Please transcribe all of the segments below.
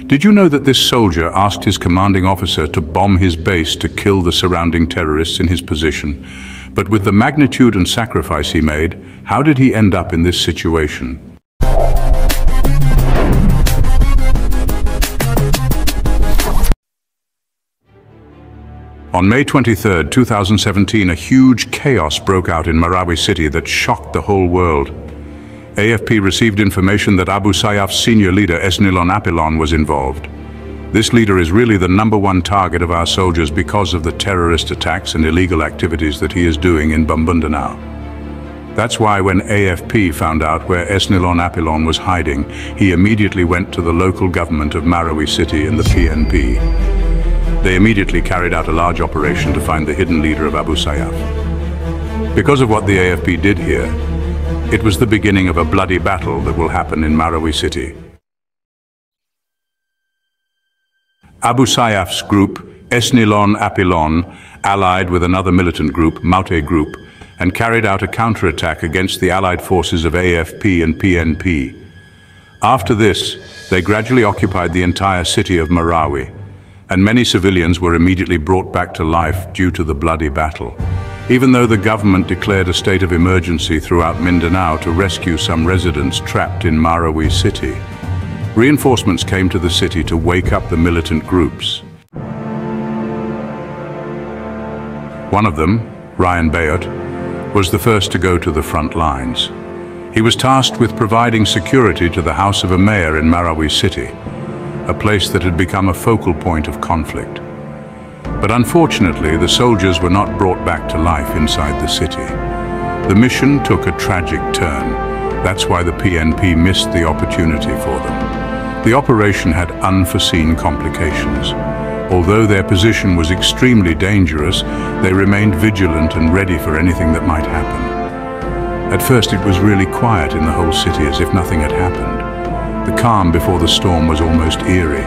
Did you know that this soldier asked his commanding officer to bomb his base to kill the surrounding terrorists in his position? But with the magnitude and sacrifice he made, how did he end up in this situation? On May 23, 2017, a huge chaos broke out in Marawi city that shocked the whole world. AFP received information that Abu Sayyaf's senior leader, Esnilon Apilon, was involved. This leader is really the #1 target of our soldiers because of the terrorist attacks and illegal activities that he is doing in Bambandanao. That's why when AFP found out where Esnilon Apilon was hiding, he immediately went to the local government of Marawi city and the PNP. They immediately carried out a large operation to find the hidden leader of Abu Sayyaf. Because of what the AFP did here, it was the beginning of a bloody battle that will happen in Marawi city. Abu Sayyaf's group, Esnilon Apilon, allied with another militant group, Maute Group, and carried out a counterattack against the allied forces of AFP and PNP. After this, they gradually occupied the entire city of Marawi, and many civilians were immediately brought back to life due to the bloody battle. Even though the government declared a state of emergency throughout Mindanao to rescue some residents trapped in Marawi city, reinforcements came to the city to wake up the militant groups. One of them, Ryan Bayot, was the first to go to the front lines. He was tasked with providing security to the house of a mayor in Marawi city, a place that had become a focal point of conflict. But unfortunately, the soldiers were not brought back to life inside the city. The mission took a tragic turn. That's why the PNP missed the opportunity for them. The operation had unforeseen complications. Although their position was extremely dangerous, they remained vigilant and ready for anything that might happen. At first, it was really quiet in the whole city, as if nothing had happened. The calm before the storm was almost eerie.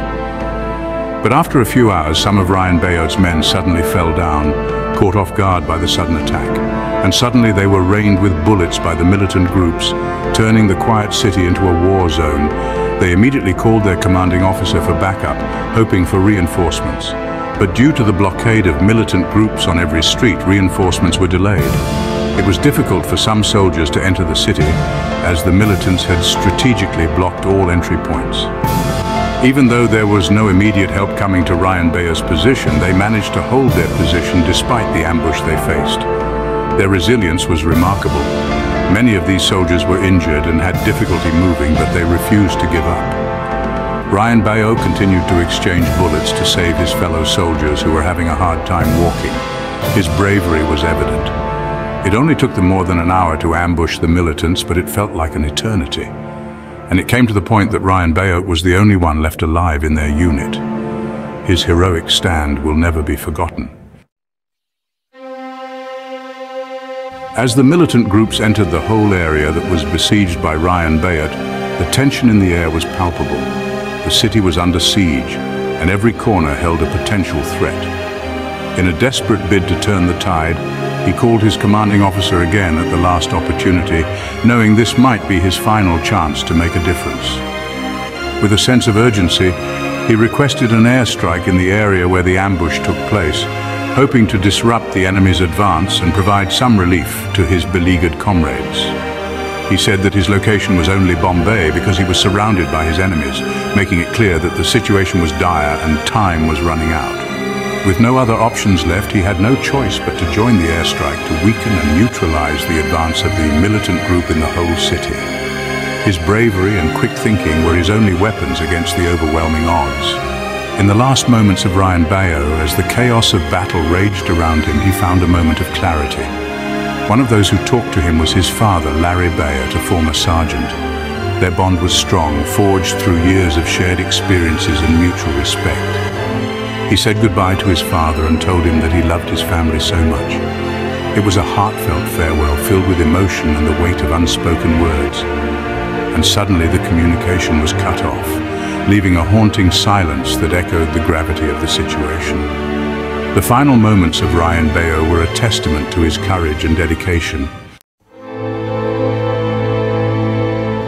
But after a few hours, some of Ryan Bayot's men suddenly fell down, caught off guard by the sudden attack. And suddenly they were rained with bullets by the militant groups, turning the quiet city into a war zone. They immediately called their commanding officer for backup, hoping for reinforcements. But due to the blockade of militant groups on every street, reinforcements were delayed. It was difficult for some soldiers to enter the city, as the militants had strategically blocked all entry points. Even though there was no immediate help coming to Ryan Bayot's position, they managed to hold their position despite the ambush they faced. Their resilience was remarkable. Many of these soldiers were injured and had difficulty moving, but they refused to give up. Ryan Bayot continued to exchange bullets to save his fellow soldiers who were having a hard time walking. His bravery was evident. It only took them more than an hour to ambush the militants, but it felt like an eternity. And it came to the point that Ryan Bayot was the only one left alive in their unit. His heroic stand will never be forgotten. As the militant groups entered the whole area that was besieged by Ryan Bayot, the tension in the air was palpable. The city was under siege, and every corner held a potential threat. In a desperate bid to turn the tide, he called his commanding officer again at the last opportunity, knowing this might be his final chance to make a difference. With a sense of urgency, he requested an airstrike in the area where the ambush took place, hoping to disrupt the enemy's advance and provide some relief to his beleaguered comrades. He said that his location was only Bombay because he was surrounded by his enemies, making it clear that the situation was dire and time was running out. With no other options left, he had no choice but to join the airstrike to weaken and neutralize the advance of the militant group in the whole city. His bravery and quick thinking were his only weapons against the overwhelming odds. In the last moments of Ryan Bayot, as the chaos of battle raged around him, he found a moment of clarity. One of those who talked to him was his father, Larry Bayot, a former sergeant. Their bond was strong, forged through years of shared experiences and mutual respect. He said goodbye to his father and told him that he loved his family so much. It was a heartfelt farewell filled with emotion and the weight of unspoken words. And suddenly the communication was cut off, leaving a haunting silence that echoed the gravity of the situation. The final moments of Ryan Bayot were a testament to his courage and dedication.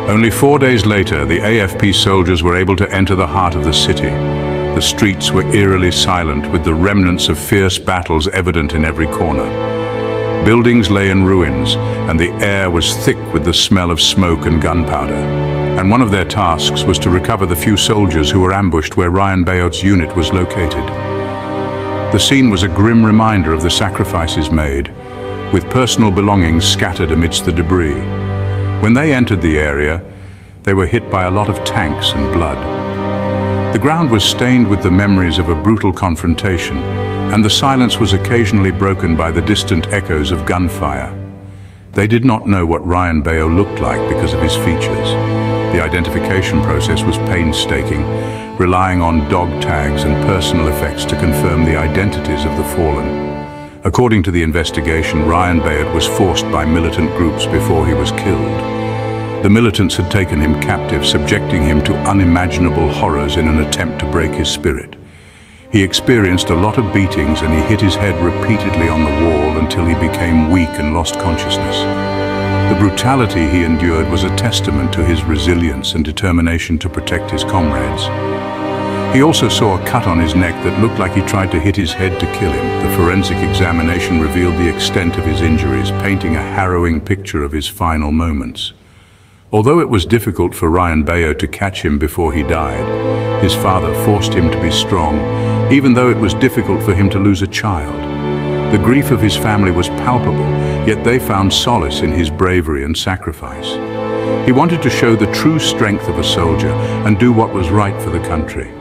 Only 4 days later, the AFP soldiers were able to enter the heart of the city. The streets were eerily silent, with the remnants of fierce battles evident in every corner. Buildings lay in ruins, and the air was thick with the smell of smoke and gunpowder. And one of their tasks was to recover the few soldiers who were ambushed where Ryan Bayot's unit was located. The scene was a grim reminder of the sacrifices made, with personal belongings scattered amidst the debris. When they entered the area, they were hit by a lot of tanks and blood. The ground was stained with the memories of a brutal confrontation, and the silence was occasionally broken by the distant echoes of gunfire. They did not know what Ryan Bayot looked like because of his features. The identification process was painstaking, relying on dog tags and personal effects to confirm the identities of the fallen. According to the investigation, Ryan Bayot was forced by militant groups before he was killed. The militants had taken him captive, subjecting him to unimaginable horrors in an attempt to break his spirit. He experienced a lot of beatings, and he hit his head repeatedly on the wall until he became weak and lost consciousness. The brutality he endured was a testament to his resilience and determination to protect his comrades. He also saw a cut on his neck that looked like he tried to hit his head to kill him. The forensic examination revealed the extent of his injuries, painting a harrowing picture of his final moments. Although it was difficult for Ryan Bayot to catch him before he died, his father forced him to be strong, even though it was difficult for him to lose a child. The grief of his family was palpable, yet they found solace in his bravery and sacrifice. He wanted to show the true strength of a soldier and do what was right for the country.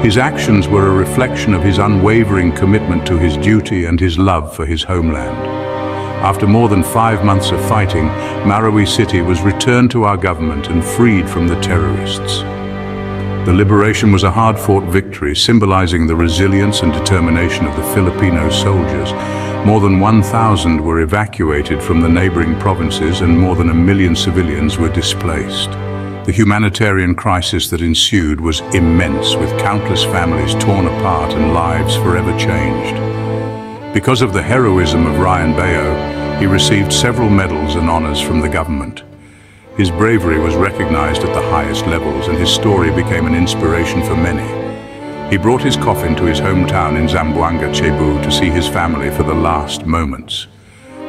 His actions were a reflection of his unwavering commitment to his duty and his love for his homeland. After more than 5 months of fighting, Marawi city was returned to our government and freed from the terrorists. The liberation was a hard-fought victory, symbolizing the resilience and determination of the Filipino soldiers. More than 1,000 were evacuated from the neighboring provinces, and more than 1 million civilians were displaced. The humanitarian crisis that ensued was immense, with countless families torn apart and lives forever changed. Because of the heroism of Ryan Bayot, he received several medals and honors from the government. His bravery was recognized at the highest levels, and his story became an inspiration for many. He brought his coffin to his hometown in Zamboanga, Cebu, to see his family for the last moments.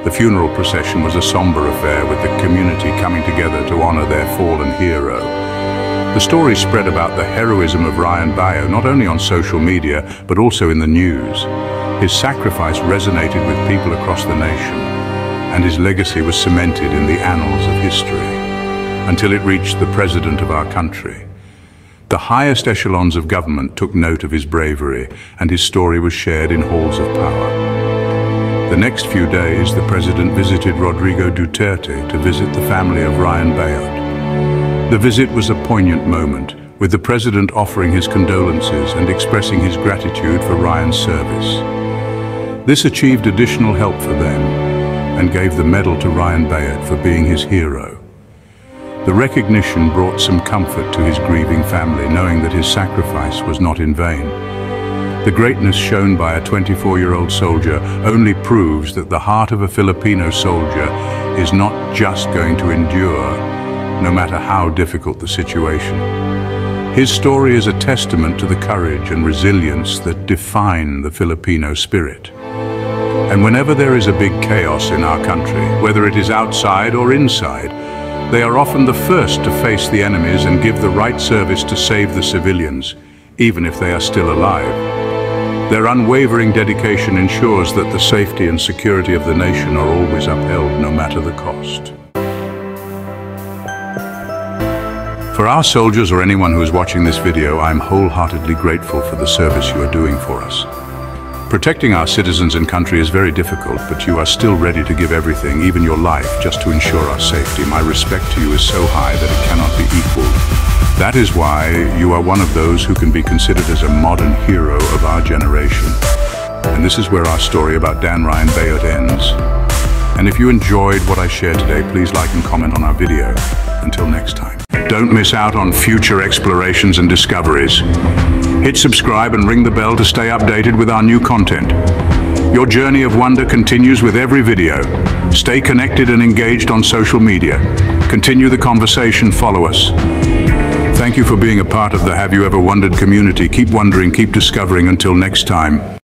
The funeral procession was a somber affair, with the community coming together to honor their fallen hero. The story spread about the heroism of Ryan Bayot not only on social media, but also in the news. His sacrifice resonated with people across the nation, and his legacy was cemented in the annals of history, until it reached the president of our country. The highest echelons of government took note of his bravery, and his story was shared in halls of power. The next few days, the president visited Rodrigo Duterte to visit the family of Ryan Bayot. The visit was a poignant moment, with the president offering his condolences and expressing his gratitude for Ryan's service. This achieved additional help for them and gave the medal to Ryan Bayot for being his hero. The recognition brought some comfort to his grieving family, knowing that his sacrifice was not in vain. The greatness shown by a 24-year-old soldier only proves that the heart of a Filipino soldier is not just going to endure, no matter how difficult the situation. His story is a testament to the courage and resilience that define the Filipino spirit. And whenever there is a big chaos in our country, whether it is outside or inside, they are often the first to face the enemies and give the right service to save the civilians, even if they are still alive. Their unwavering dedication ensures that the safety and security of the nation are always upheld, no matter the cost. For our soldiers or anyone who is watching this video, I'm wholeheartedly grateful for the service you are doing for us. Protecting our citizens and country is very difficult, but you are still ready to give everything, even your life, just to ensure our safety. My respect to you is so high that it cannot be equaled. That is why you are one of those who can be considered as a modern hero of our generation. And this is where our story about Dan Ryan Bayot ends. And if you enjoyed what I shared today, please like and comment on our video. Until next time. Don't miss out on future explorations and discoveries. Hit subscribe and ring the bell to stay updated with our new content. Your journey of wonder continues with every video. Stay connected and engaged on social media. Continue the conversation, follow us. Thank you for being a part of the Have You Ever Wondered community. Keep wondering, keep discovering. Until next time.